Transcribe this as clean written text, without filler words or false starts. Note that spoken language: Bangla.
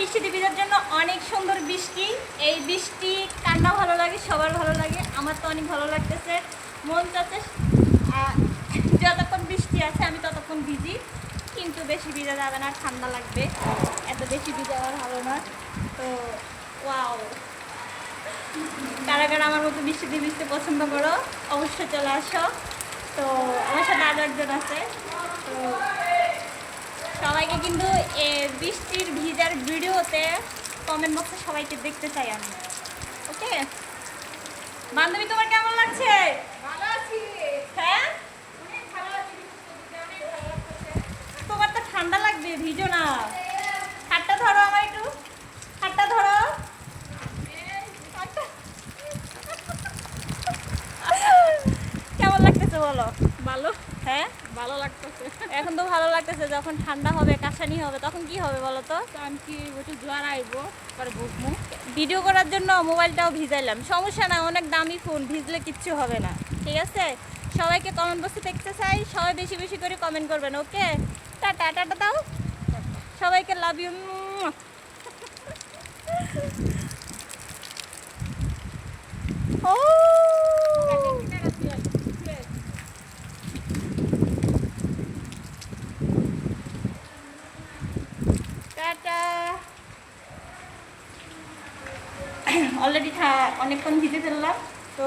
বৃষ্টিতে ভিজার জন্য অনেক সুন্দর বৃষ্টি। এই বৃষ্টি কান্না ভালো লাগে, সবার ভালো লাগে, আমার তো অনেক ভালো লাগতেছে। মন চাচ্ছে যতক্ষণ বৃষ্টি আছে আমি ততক্ষণ ভিজি, কিন্তু বেশি ভিজা যাবে না, ঠান্ডা লাগবে। এত বেশি ভিজা আমার ভালো না। তো ওয়াও, কারা কারা আমার মতো বৃষ্টিতে ভিজতে পছন্দ করো অবশ্যই চলে আসো। তো আমার সাথে আরও একজন আছে। তো সবাইকে কিন্তু বৃষ্টির ভিজার ভিডিওতে কমেন্ট বক্সে সবাইকে দেখতে চাই আমি। ওকে বান্ধবী, তোমার কেমন লাগছে? ভালো আছি। হ্যাঁ, অনেক ভালো আছি। অনেক ভালো লাগছে। তোমার তো ঠান্ডা লাগবে, ভিজো না। হাতটা ধরো আমার একটু, হাতটা ধরো। হাতটা- কেমন লাগতেছে বলো? ভালো হ্যাঁ, ভালো লাগতেছে। এখন তো ভালো লাগতেছে, যখন ঠান্ডা হবে, কাশানি হবে, তখন কি হবে বলো তো? আমি কি একটু জ্বর আইব পরে বুঝবো। ভিডিও করার জন্য মোবাইলটাও ভিজাইলাম, সমস্যা না, অনেক দামি ফোন, ভিজলে কিচ্ছু হবে না। ঠিক আছে, সবাইকে কমেন্ট বক্সে দেখতে চাই, সবাই বেশি বেশি করে কমেন্ট করবেন। ওকে, টাটা টাটা দাও সবাইকে, লাভ ইউ। ও টাটা। অলরেডি অনেকক্ষণ ভিজে ফেললাম, তো